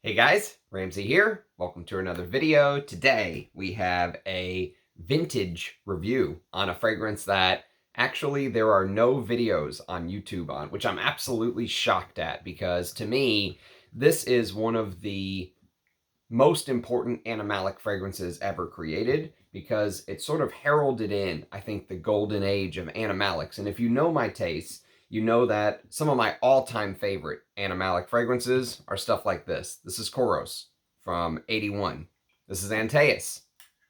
Hey guys, Ramsey here. Welcome to another video. Today we have a vintage review on a fragrance that actually there are no videos on YouTube on, which I'm absolutely shocked at because to me, this is one of the most important animalic fragrances ever created because it sort of heralded in, I think, the golden age of animalics. And if you know my tastes, you know that some of my all-time favorite animalic fragrances are stuff like this. This is Kouros from 81. This is Antaeus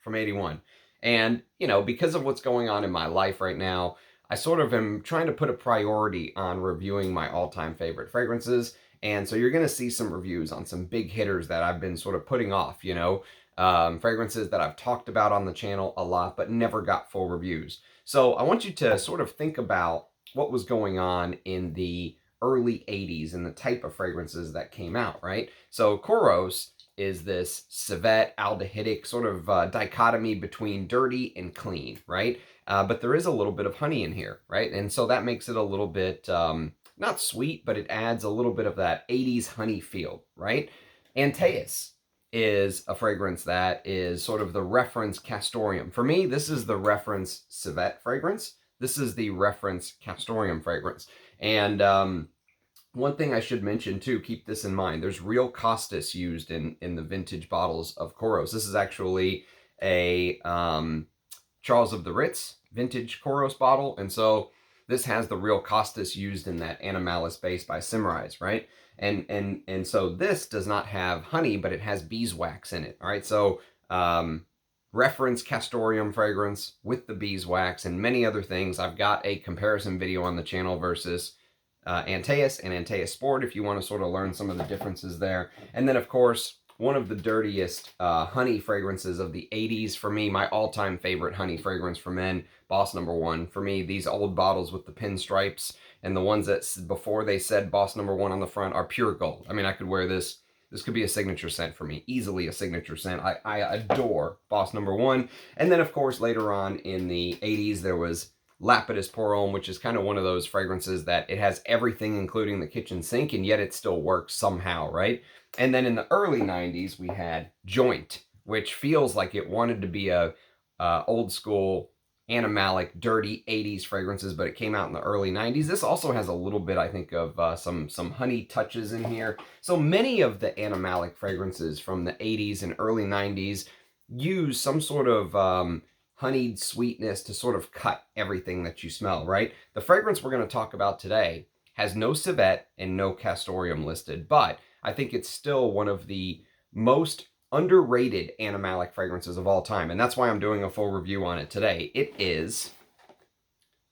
from 81. And, you know, because of what's going on in my life right now, I sort of am trying to put a priority on reviewing my all-time favorite fragrances. And so you're going to see some reviews on some big hitters that I've been sort of putting off, fragrances that I've talked about on the channel a lot, but never got full reviews. So I want you to sort of think about what was going on in the early 80s and the type of fragrances that came out, right? So Kouros is this civet aldehydic sort of dichotomy between dirty and clean, right? But there is a little bit of honey in here, right? And so that makes it a little bit, not sweet, but it adds a little bit of that 80s honey feel, right? Antaeus is a fragrance that is sort of the reference castoreum. For me, this is the reference civet fragrance. This is the reference castoreum fragrance. And one thing I should mention too, keep this in mind, there's real costus used in the vintage bottles of Kouros. This is actually a Charles of the Ritz vintage Kouros bottle. And so this has the real costus used in that Animalis base by Symrise, right? And so this does not have honey, but it has beeswax in it, all right? So reference castoreum fragrance with the beeswax and many other things. I've got a comparison video on the channel versus Antaeus and Antaeus Sport if you want to sort of learn some of the differences there. And then, of course, one of the dirtiest honey fragrances of the 80s for me, my all-time favorite honey fragrance for men, Boss Number 1. For me, these old bottles with the pinstripes and the ones that before they said Boss Number 1 on the front are pure gold. I mean, I could wear this. This could be a signature scent for me, easily a signature scent. I adore Boss Number 1. And then, of course, later on in the 80s, there was Lapidus Pour Homme, which is kind of one of those fragrances that it has everything, including the kitchen sink, and yet it still works somehow, right? And then in the early 90s, we had Joint, which feels like it wanted to be a old school animalic, dirty 80s fragrances, but it came out in the early 90s. This also has a little bit, I think, of some honey touches in here. So many of the animalic fragrances from the 80s and early 90s use some sort of honeyed sweetness to sort of cut everything that you smell, right? The fragrance we're going to talk about today has no civet and no castoreum listed, but I think it's still one of the most underrated animalic fragrances of all time, and that's why I'm doing a full review on it today. It is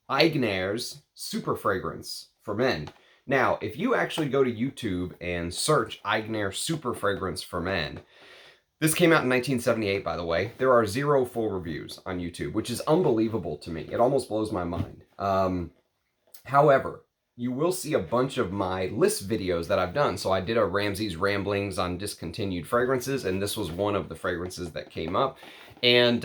Aigner's Super Fragrance for Men. Now, if you actually go to YouTube and search Eigner Super Fragrance for Men, this came out in 1978, by the way. There are 0 full reviews on YouTube, which is unbelievable to me. It almost blows my mind. However, you will see a bunch of my list videos that I've done. So I did a Ramsey's Ramblings on discontinued fragrances, and this was one of the fragrances that came up. And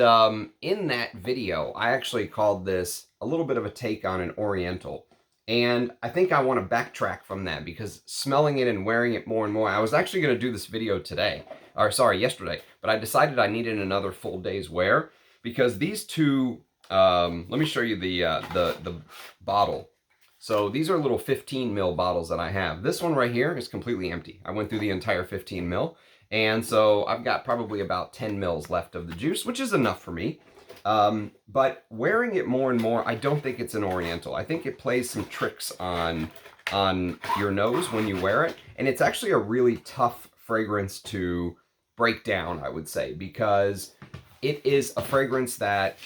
in that video, I actually called this a little bit of a take on an Oriental. And I think I want to backtrack from that because smelling it and wearing it more and more, I was actually going to do this video today, or sorry, yesterday, but I decided I needed another full day's wear because these two, let me show you the bottle. So these are little 15 ml bottles that I have. This one right here is completely empty. I went through the entire 15 ml. And so I've got probably about 10 mils left of the juice, which is enough for me. But wearing it more and more, I don't think it's an Oriental. I think it plays some tricks on your nose when you wear it. And it's actually a really tough fragrance to break down, I would say, because it is a fragrance that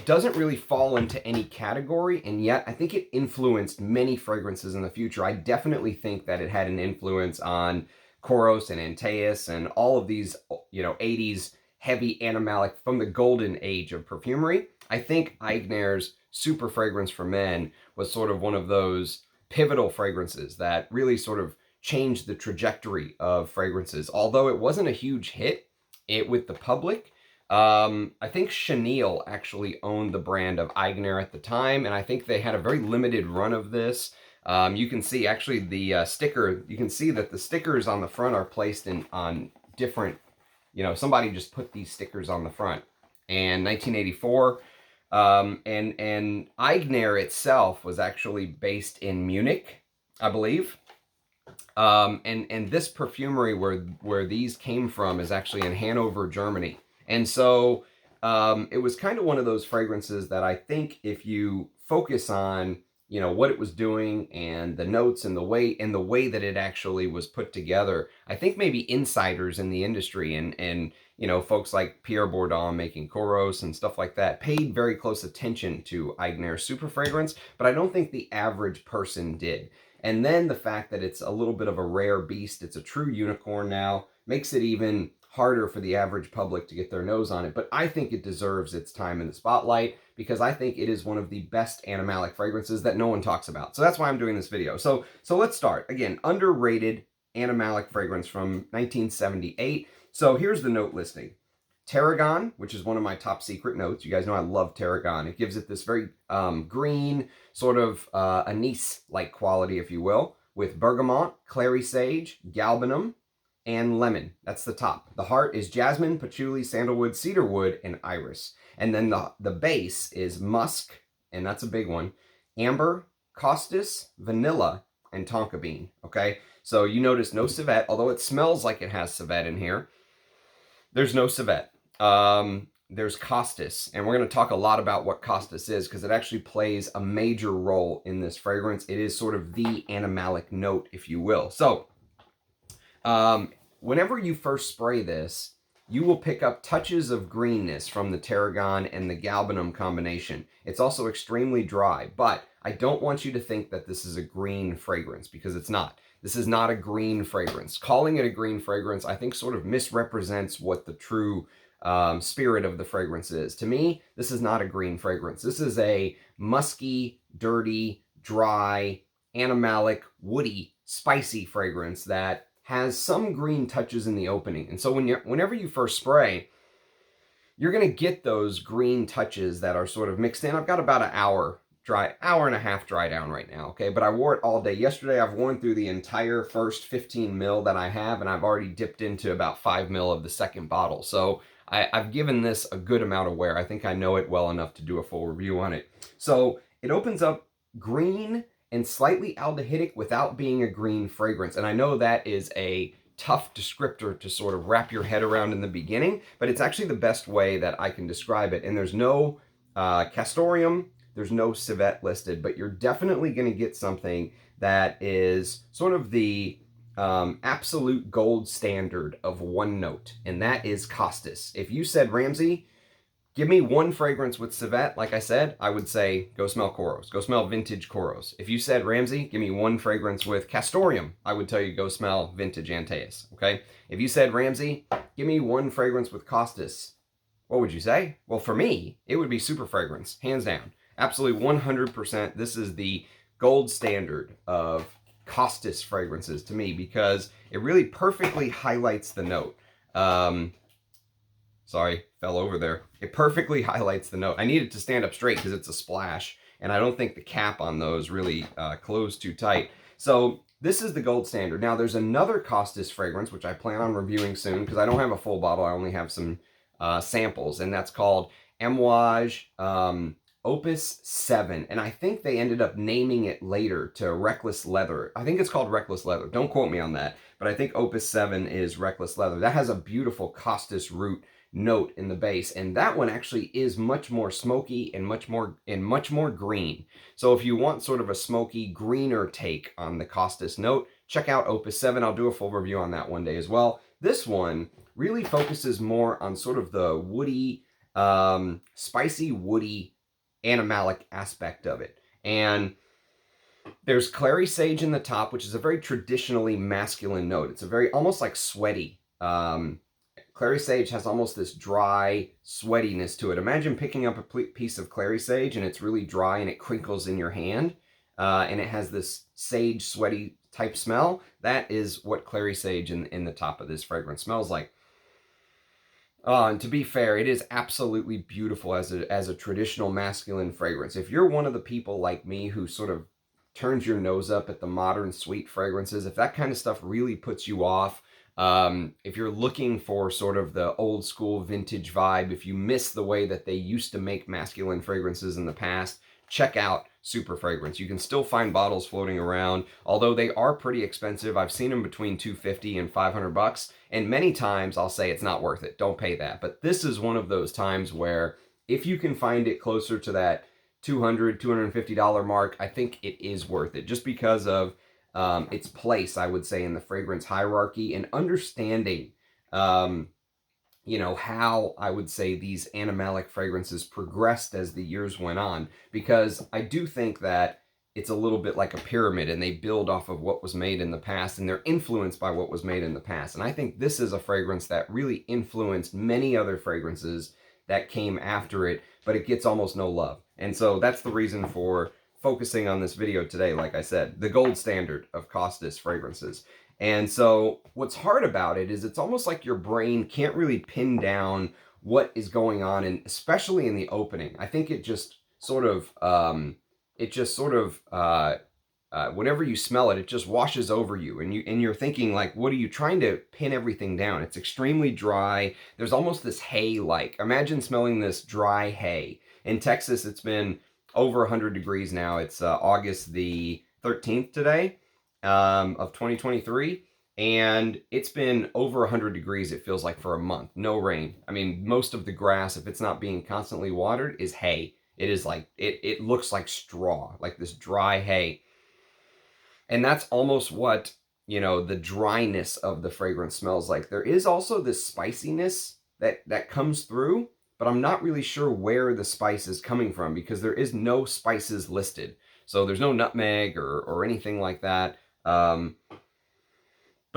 doesn't really fall into any category, and yet I think it influenced many fragrances in the future. I definitely think that it had an influence on Kouros and Antaeus and all of these, 80s heavy animalic from the golden age of perfumery. I think Aigner's Super Fragrance for Men was sort of one of those pivotal fragrances that really sort of changed the trajectory of fragrances. Although it wasn't a huge hit with the public, I think Chenille actually owned the brand of Eigner at the time, and I think they had a very limited run of this. You can see actually the sticker, you can see that the stickers on the front are placed on different, somebody just put these stickers on the front. And 1984, and Aigner itself was actually based in Munich, I believe. And this perfumery where these came from is actually in Hanover, Germany. And so it was kind of one of those fragrances that I think if you focus on, what it was doing and the notes and the way that it actually was put together, I think maybe insiders in the industry and folks like Pierre Bourdon making Kouros and stuff like that paid very close attention to Eigner's super fragrance, but I don't think the average person did. And then the fact that it's a little bit of a rare beast, it's a true unicorn now, makes it even harder for the average public to get their nose on it. But I think it deserves its time in the spotlight because I think it is one of the best animalic fragrances that no one talks about. So that's why I'm doing this video. So let's start. Again, underrated animalic fragrance from 1978. So here's the note listing. Tarragon, which is one of my top secret notes. You guys know I love tarragon. It gives it this very green, sort of anise-like quality, if you will, with bergamot, clary sage, galbanum, and lemon. That's the top. The heart is jasmine, patchouli, sandalwood, cedarwood, and iris. And then the base is musk, and that's a big one, amber, costus, vanilla, and tonka bean, okay? So you notice no civet, although it smells like it has civet in here. There's no civet. There's costus, and we're going to talk a lot about what costus is because it actually plays a major role in this fragrance. It is sort of the animalic note, if you will. So whenever you first spray this, you will pick up touches of greenness from the tarragon and the galbanum combination. It's also extremely dry, but I don't want you to think that this is a green fragrance because it's not. This is not a green fragrance. Calling it a green fragrance, I think, sort of misrepresents what the true spirit of the fragrance is. To me, this is not a green fragrance. This is a musky, dirty, dry, animalic, woody, spicy fragrance that has some green touches in the opening. And so whenever you first spray, you're going to get those green touches that are sort of mixed in. I've got about an hour and a half dry down right now, okay? But I wore it all day. Yesterday, I've worn through the entire first 15 mil that I have, and I've already dipped into about 5 mil of the second bottle. So I've given this a good amount of wear. I think I know it well enough to do a full review on it. So it opens up green and slightly aldehydic without being a green fragrance. And I know that is a tough descriptor to sort of wrap your head around in the beginning, but it's actually the best way that I can describe it. And there's no castoreum, there's no civet listed, but you're definitely going to get something that is sort of the absolute gold standard of one note, and that is costus. If you said, Ramsey, give me one fragrance with civet, like I said, I would say, go smell Kouros. Go smell vintage Kouros. If you said, Ramsey, give me one fragrance with castoreum, I would tell you, go smell vintage Antaeus, okay? If you said, Ramsey, give me one fragrance with costus, what would you say? Well, for me, it would be super fragrance, hands down. Absolutely 100%. This is the gold standard of costus fragrances to me because it really perfectly highlights the note. Sorry, fell over there. It perfectly highlights the note. I need it to stand up straight because it's a splash, and I don't think the cap on those really closed too tight. So this is the gold standard. Now, there's another costus fragrance, which I plan on reviewing soon because I don't have a full bottle. I only have some samples, and that's called Amouage Opus 7, and I think they ended up naming it later to Reckless Leather. I think it's called Reckless Leather. Don't quote me on that, but I think Opus 7 is Reckless Leather. That has a beautiful costus root note in the base, and that one actually is much more smoky and much more green. So if you want sort of a smoky, greener take on the costus note, check out Opus 7. I'll do a full review on that one day as well. This one really focuses more on sort of the woody, spicy, woody, animalic aspect of it. And there's clary sage in the top, which is a very traditionally masculine note. It's a very almost like sweaty. Clary sage has almost this dry sweatiness to it. Imagine picking up a piece of clary sage and it's really dry and it crinkles in your hand, and it has this sage sweaty type smell. That is what clary sage in the top of this fragrance smells like. And to be fair, it is absolutely beautiful as a traditional masculine fragrance. If you're one of the people like me who sort of turns your nose up at the modern sweet fragrances, if that kind of stuff really puts you off, if you're looking for sort of the old school vintage vibe, if you miss the way that they used to make masculine fragrances in the past, check out Super Fragrance. You can still find bottles floating around, although they are pretty expensive. I've seen them between $250 and $500, and many times I'll say it's not worth it. Don't pay that. But this is one of those times where if you can find it closer to that $200, $250 mark, I think it is worth it, just because of its place, I would say, in the fragrance hierarchy, and understanding, you know, how I would say these animalic fragrances progressed as the years went on, because I do think that it's a little bit like a pyramid, and they build off of what was made in the past, and they're influenced by what was made in the past. And I think this is a fragrance that really influenced many other fragrances that came after it, but it gets almost no love. And so that's the reason for focusing on this video today. Like I said, the gold standard of costus fragrances. And so what's hard about it is it's almost like your brain can't really pin down what is going on, and especially in the opening. I think it just sort of, whenever you smell it, it just washes over you, and you're thinking, like, what are you trying to pin everything down? It's extremely dry. There's almost this hay-like. Imagine smelling this dry hay. In Texas, it's been over 100 degrees now. It's August the 13th today, of 2023, and it's been over 100 degrees, it feels like, for a month. No rain. I mean, most of the grass, if it's not being constantly watered, is hay. It is like, it looks like straw, like this dry hay. And that's almost what, you know, the dryness of the fragrance smells like. There is also this spiciness that comes through, but I'm not really sure where the spice is coming from, because there is no spices listed. So there's no nutmeg or anything like that. But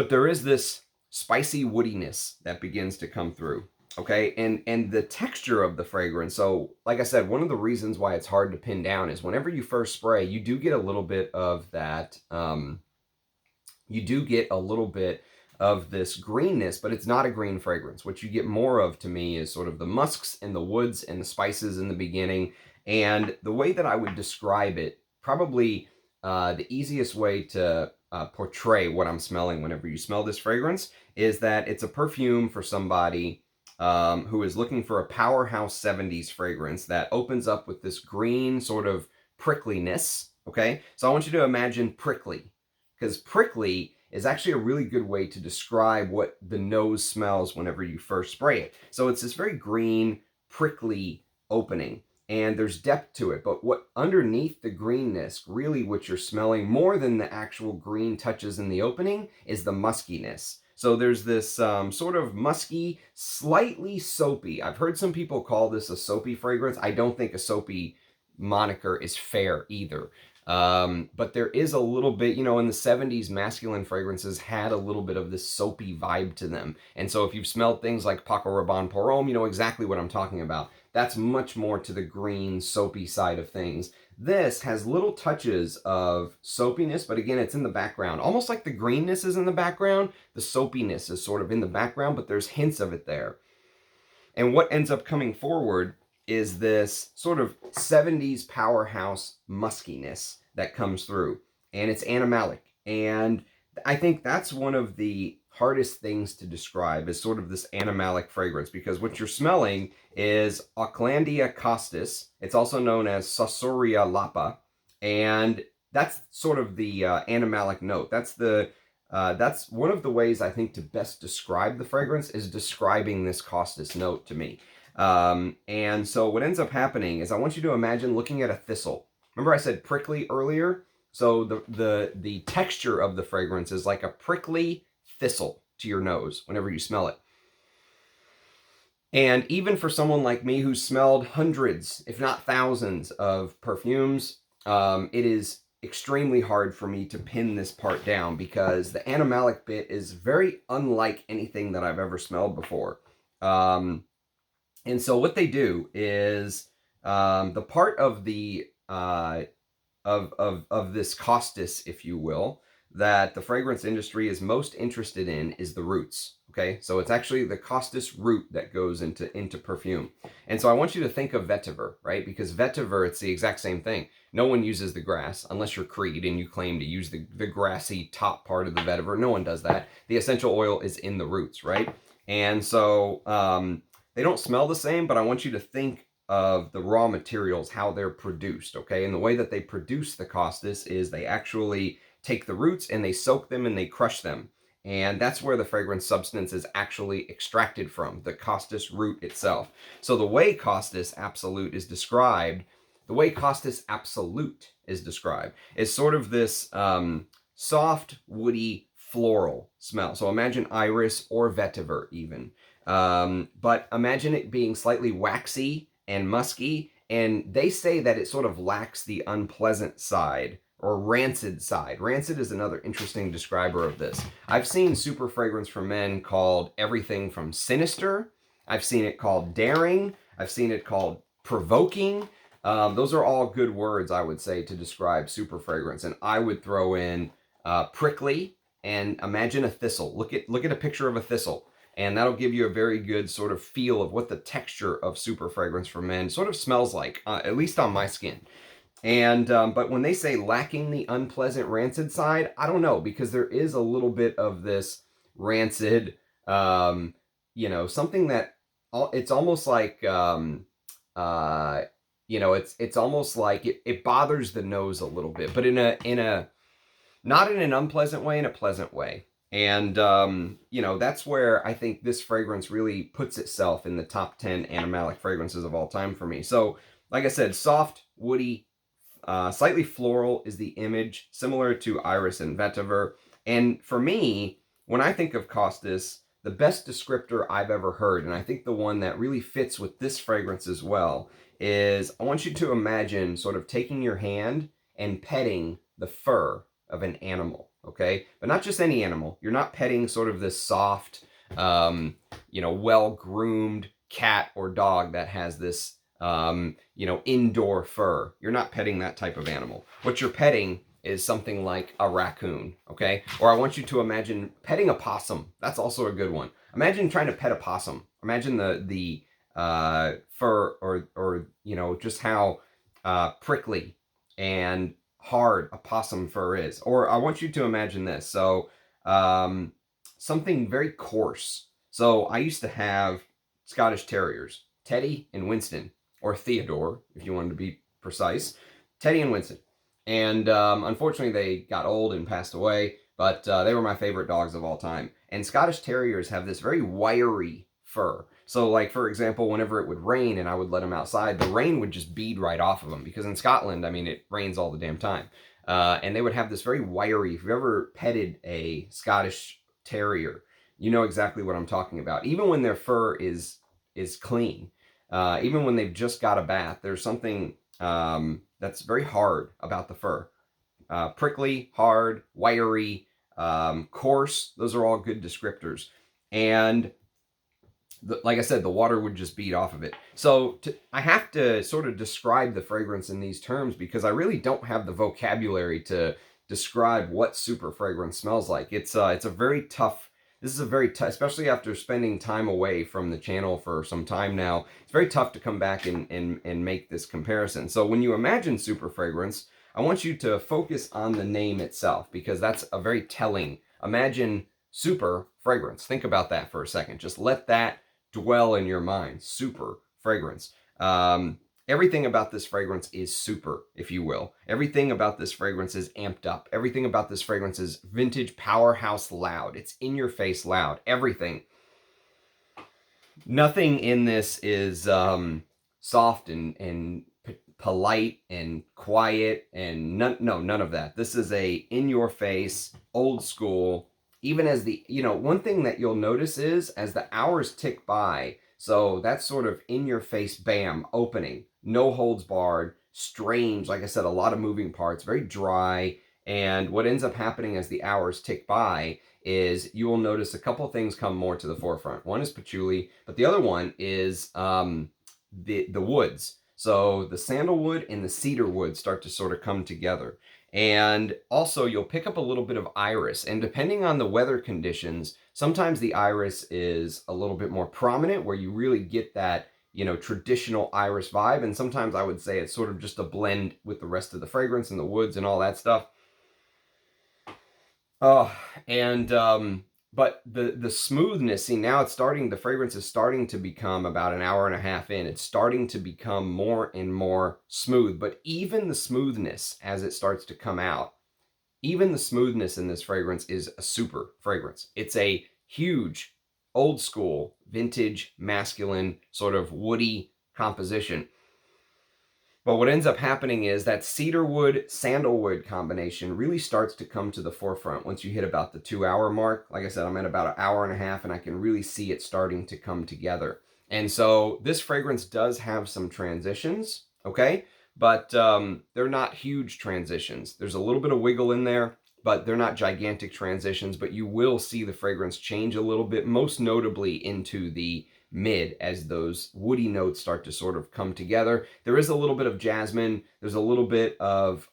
there is this spicy woodiness that begins to come through. Okay, and the texture of the fragrance. So like I said, one of the reasons why it's hard to pin down is whenever you first spray, you do get a little bit of that, you do get a little bit of this greenness, but it's not a green fragrance. What you get more of, to me, is sort of the musks and the woods and the spices in the beginning. And the way that I would describe it, probably the easiest way to portray what I'm smelling whenever you smell this fragrance, is that it's a perfume for somebody who is looking for a powerhouse 70s fragrance that opens up with this green sort of prickliness, okay? So I want you to imagine prickly, because prickly is actually a really good way to describe what the nose smells whenever you first spray it. So it's this very green, prickly opening, and there's depth to it, but what underneath the greenness, really what you're smelling more than the actual green touches in the opening, is the muskiness. So there's this sort of musky, slightly soapy. I've heard some people call this a soapy fragrance. I don't think a soapy moniker is fair either. But there is a little bit, you know, in the 70s, masculine fragrances had a little bit of this soapy vibe to them. And so if you've smelled things like Paco Rabanne pour Homme, you know exactly what I'm talking about. That's much more to the green, soapy side of things. This has little touches of soapiness, but again, it's in the background. Almost like the greenness is in the background, the soapiness is sort of in the background, but there's hints of it there. And what ends up coming forward is this sort of 70s powerhouse muskiness that comes through. And it's animalic. And I think that's one of the hardest things to describe, is sort of this animalic fragrance, because what you're smelling is Aucklandia costus. It's also known as Saussure lapa, and that's sort of the animalic note. That's one of the ways I think to best describe the fragrance, is describing this costus note to me. And so what ends up happening is, I want you to imagine looking at a thistle. Remember I said prickly earlier? So the texture of the fragrance is like a prickly thistle to your nose whenever you smell it. And even for someone like me who's smelled hundreds, if not thousands, of perfumes, it is extremely hard for me to pin this part down, because the animalic bit is very unlike anything that I've ever smelled before. And so what they do is, the part of the of this costus, if you will, that the fragrance industry is most interested in is the roots. Okay, so it's actually the costus root that goes into perfume. And so I want you to think of vetiver, right? Because vetiver, it's the exact same thing. No one uses the grass unless you're Creed and you claim to use the grassy top part of the vetiver. No one does that. The essential oil is in the roots, right? And so they don't smell the same, but I want you to think of the raw materials, how they're produced, okay? And the way that they produce the costus is they actually take the roots and they soak them and they crush them. And that's where the fragrance substance is actually extracted from, the costus root itself. So the way costus absolute is described, is sort of this soft, woody, floral smell. So imagine iris or vetiver even. But imagine it being slightly waxy and musky, and they say that it sort of lacks the unpleasant side or rancid side. Rancid is another interesting describer of this. I've seen super fragrance for men called everything from sinister. I've seen it called daring. I've seen it called provoking. Those are all good words, I would say, to describe super fragrance. And I would throw in prickly, and imagine a thistle. Look at a picture of a thistle. And that'll give you a very good sort of feel of what the texture of super fragrance for men sort of smells like, at least on my skin. And but when they say lacking the unpleasant rancid side, I don't know, because there is a little bit of this rancid, you know, something that it's almost like, you know, it's almost like it bothers the nose a little bit, but in a not in an unpleasant way, in a pleasant way. And, you know, that's where I think this fragrance really puts itself in the top 10 animalic fragrances of all time for me. So, like I said, soft, woody, slightly floral is the image, similar to iris and vetiver. And for me, when I think of costus, the best descriptor I've ever heard, and I think the one that really fits with this fragrance as well, is I want you to imagine sort of taking your hand and petting the fur of an animal, okay? But not just any animal. You're not petting sort of this soft, you know, well-groomed cat or dog that has this, you know, indoor fur. You're not petting that type of animal. What you're petting is something like a raccoon, okay? Or I want you to imagine petting a possum. That's also a good one. Imagine trying to pet a possum. Imagine the fur or you know, just how prickly and hard a possum fur is. Or I want you to imagine this. So something very coarse. So I used to have Scottish Terriers, Teddy and Winston, or Theodore, if you wanted to be precise. Teddy and Winston. And unfortunately, they got old and passed away, but they were my favorite dogs of all time. And Scottish Terriers have this very wiry fur. So, like, for example, whenever it would rain and I would let them outside, the rain would just bead right off of them. Because in Scotland, I mean, it rains all the damn time. And they would have this very wiry, if you've ever petted a Scottish Terrier, you know exactly what I'm talking about. Even when their fur is clean, even when they've just got a bath, there's something that's very hard about the fur. Prickly, hard, wiry, coarse. Those are all good descriptors. And like I said, the water would just bead off of it. So I have to sort of describe the fragrance in these terms because I really don't have the vocabulary to describe what super fragrance smells like. It's a very tough. This is a very tough, especially after spending time away from the channel for some time now. It's very tough to come back and make this comparison. So when you imagine super fragrance, I want you to focus on the name itself because that's a very telling. Imagine super fragrance. Think about that for a second. Just let that dwell in your mind. Super fragrance. Everything about this fragrance is super, if you will. Everything about this fragrance is amped up. Everything about this fragrance is vintage powerhouse loud. It's in your face loud. Everything. Nothing in this is soft and polite and quiet and none of that. This is a in your face, old school. Even as one thing that you'll notice is as the hours tick by, so that's sort of in your face, bam, opening, no holds barred, strange, like I said, a lot of moving parts, very dry. And what ends up happening as the hours tick by is you will notice a couple things come more to the forefront. One is patchouli, but the other one is the woods. So the sandalwood and the cedar wood start to sort of come together. And also you'll pick up a little bit of iris, and depending on the weather conditions, sometimes the iris is a little bit more prominent where you really get that, you know, traditional iris vibe. And sometimes I would say it's sort of just a blend with the rest of the fragrance and the woods and all that stuff. Oh, and but the smoothness, see, now it's starting, the fragrance is starting to become, about an hour and a half in, it's starting to become more and more smooth. But even the smoothness as it starts to come out, even the smoothness in this fragrance is a super fragrance. It's a huge, old school, vintage, masculine, sort of woody composition. But what ends up happening is that cedarwood, sandalwood combination really starts to come to the forefront once you hit about the 2-hour mark. Like I said, I'm at about an hour and a half, and I can really see it starting to come together. And so this fragrance does have some transitions, okay? But they're not huge transitions. There's a little bit of wiggle in there, but they're not gigantic transitions. But you will see the fragrance change a little bit, most notably into the mid, as those woody notes start to sort of come together. There is a little bit of jasmine. There's a little bit of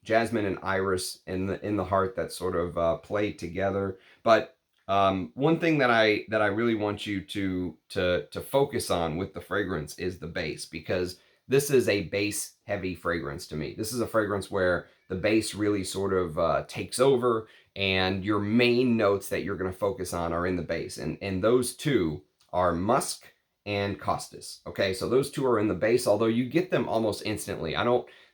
jasmine and iris in the heart that sort of play together. But one thing that I really want you to focus on with the fragrance is the base, because this is a base heavy fragrance to me. This is a fragrance where the base really sort of takes over, and your main notes that you're going to focus on are in the base, and those two are musk and costus. Okay, so those two are in the base, although you get them almost instantly.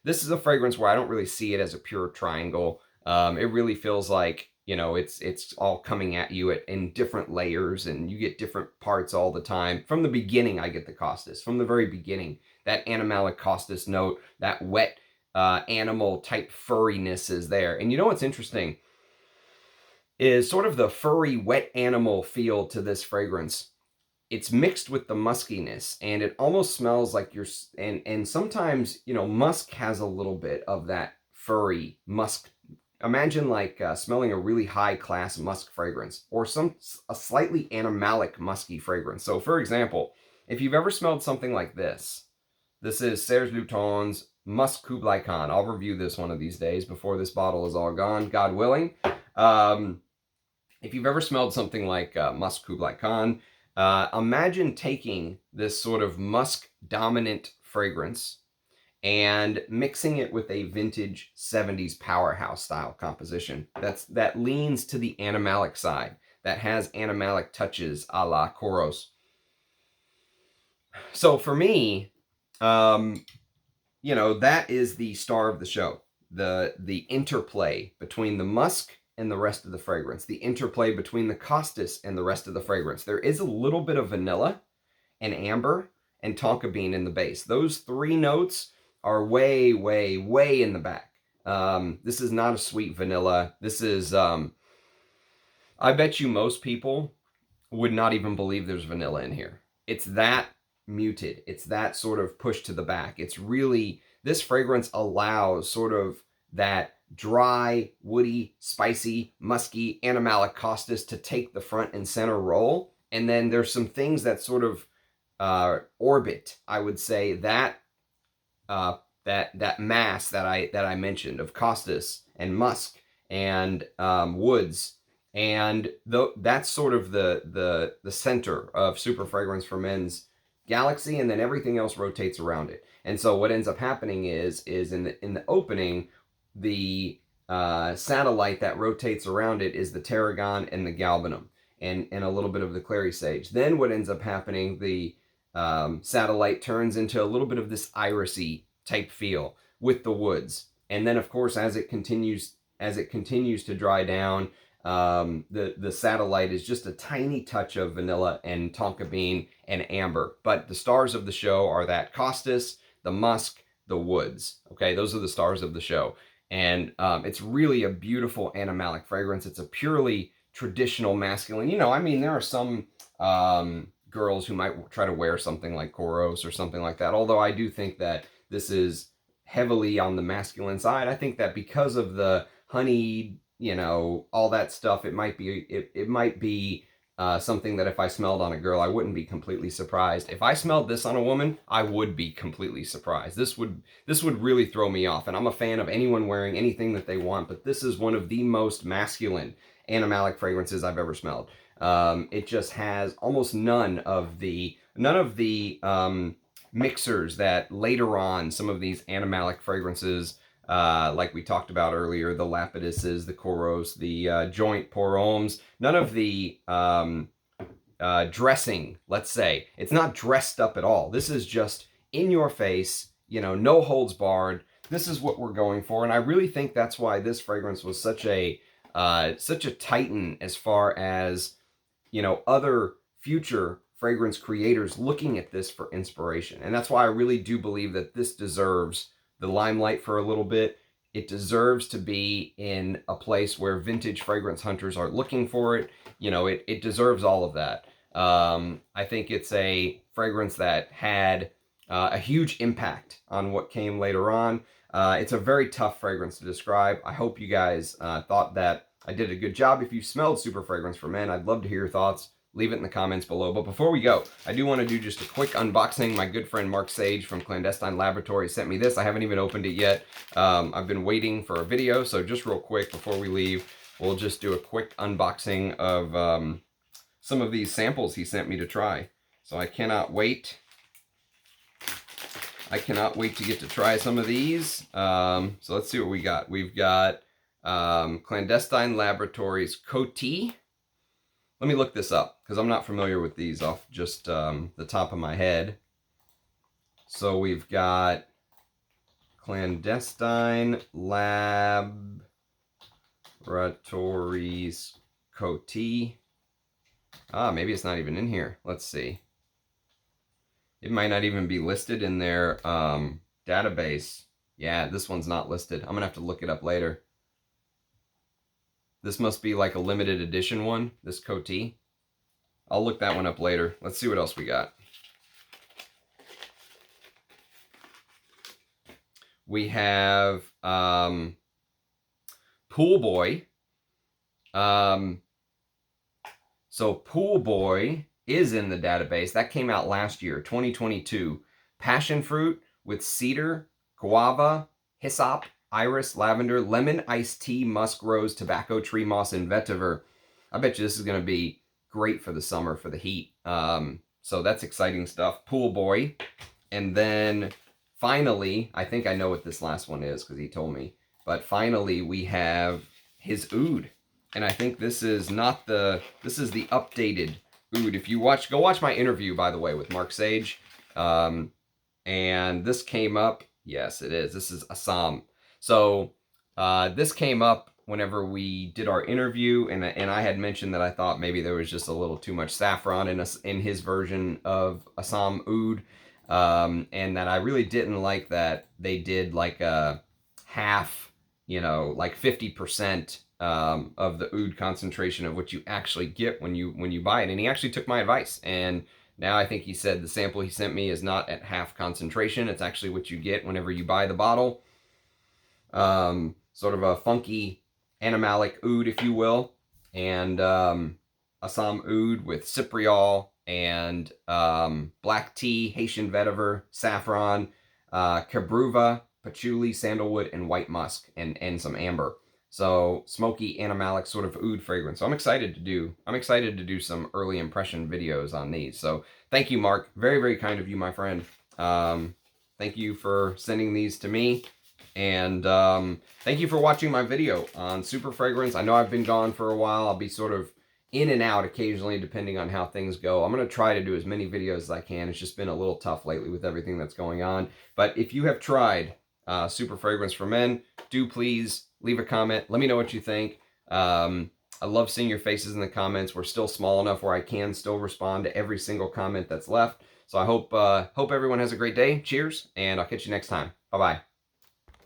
This is a fragrance where I don't really see it as a pure triangle. It really feels like, you know, it's all coming at you in different layers, and you get different parts all the time. From the beginning, I get the costus. From the very beginning, that animalic costus note, that wet animal type furriness is there. And you know what's interesting is sort of the furry, wet animal feel to this fragrance. It's mixed with the muskiness, and it almost smells like you're, and sometimes, you know, musk has a little bit of that furry musk. Imagine like smelling a really high class musk fragrance, or a slightly animalic musky fragrance. So for example, if you've ever smelled something like this is Serge Lutens Musc Koublai Khan. I'll review this one of these days before this bottle is all gone, God willing. If you've ever smelled something like Musc Koublai Khan, imagine taking this sort of musk dominant fragrance and mixing it with a vintage 70s powerhouse style composition that leans to the animalic side, that has animalic touches a la Kouros. So for me, you know, that is the star of the show. The interplay between the musk and the rest of the fragrance, the interplay between the costus and the rest of the fragrance. There is a little bit of vanilla and amber and tonka bean in the base. Those three notes are way, way, way in the back. This is not a sweet vanilla. This is, I bet you most people would not even believe there's vanilla in here. It's that muted. It's that sort of pushed to the back. It's really, this fragrance allows sort of that dry, woody, spicy, musky, animalic costus to take the front and center role. And then there's some things that sort of orbit, I would say, that mass that I mentioned of costus and musk and woods, and that's sort of the center of super fragrance for men's galaxy, and then everything else rotates around it. And so what ends up happening is in the opening, the satellite that rotates around it is the tarragon and the galbanum, and a little bit of the clary sage. Then what ends up happening, the satellite turns into a little bit of this irisy type feel with the woods. And then of course, as it continues to dry down, the satellite is just a tiny touch of vanilla and tonka bean and amber. But the stars of the show are that costus, the musk, the woods. Okay, those are the stars of the show. And it's really a beautiful animalic fragrance. It's a purely traditional masculine. You know, I mean, there are some girls who might try to wear something like Kouros or something like that. Although I do think that this is heavily on the masculine side. I think that because of the honey, you know, all that stuff, it might be something that if I smelled on a girl, I wouldn't be completely surprised. If I smelled this on a woman, I would be completely surprised. This would really throw me off. And I'm a fan of anyone wearing anything that they want, but this is one of the most masculine animalic fragrances I've ever smelled. It just has almost none of the mixers that later on some of these animalic fragrances, like we talked about earlier, the Lapiduses, the Kouros, the joint pour hommes, none of the dressing, let's say. It's not dressed up at all. This is just in your face, you know, no holds barred. This is what we're going for, and I really think that's why this fragrance was such a titan as far as, you know, other future fragrance creators looking at this for inspiration. And that's why I really do believe that this deserves the limelight for a little bit. It deserves to be in a place where vintage fragrance hunters are looking for it. You know, it deserves all of that. I think it's a fragrance that had a huge impact on what came later on. It's a very tough fragrance to describe. I hope you guys thought that I did a good job. If you smelled Super Fragrance for Men, I'd love to hear your thoughts. Leave it in the comments below. But before we go, I do want to do just a quick unboxing. My good friend Mark Sage from Clandestine Laboratory sent me this. I haven't even opened it yet. I've been waiting for a video, so just real quick before we leave, we'll just do a quick unboxing of some of these samples he sent me to try. So I cannot wait. I cannot wait to get to try some of these. So let's see what we got. We've got Clandestine Laboratories Coty. Let me look this up because I'm not familiar with these off just the top of my head. So we've got Clandestine Laboratories Coty. Maybe it's not even in here. Let's see. It might not even be listed in their database. Yeah, this one's not listed. I'm going to have to look it up later. This must be like a limited edition one, this Coty. I'll look that one up later. Let's see what else we got. We have Pool Boy. So Pool Boy is in the database. That came out last year, 2022. Passion fruit with cedar, guava, hyssop, iris, lavender, lemon, iced tea, musk, rose, tobacco, tree moss, and vetiver. I bet you this is going to be great for the summer, for the heat. So that's exciting stuff. Pool Boy. And then finally, I think I know what this last one is because he told me. But finally, we have his oud. And I think this is not the, this is the updated oud. If you watch, go watch my interview, by the way, with Mark Sage. And this came up, yes, it is. This is Assam. So this came up whenever we did our interview, and I had mentioned that I thought maybe there was just a little too much saffron in his version of Assam oud, and that I really didn't like that they did like a half, you know, like 50% of the oud concentration of what you actually get when you buy it. And he actually took my advice, and now I think he said the sample he sent me is not at half concentration. It's actually what you get whenever you buy the bottle. Sort of a funky animalic oud, if you will, and Assam oud with cypriol and black tea, Haitian vetiver, saffron, cabruva, patchouli, sandalwood, and white musk, and some amber. So smoky animalic sort of oud fragrance. So I'm excited to do some early impression videos on these. So thank you, Mark. Very, very kind of you, my friend. Thank you for sending these to me. And thank you for watching my video on Super Fragrance. I know I've been gone for a while. I'll be sort of in and out occasionally depending on how things go. I'm going to try to do as many videos as I can. It's just been a little tough lately with everything that's going on. But if you have tried Super Fragrance for Men, do please leave a comment. Let me know what you think. I love seeing your faces in the comments. We're still small enough where I can still respond to every single comment that's left. So I hope everyone has a great day. Cheers, and I'll catch you next time. Bye-bye.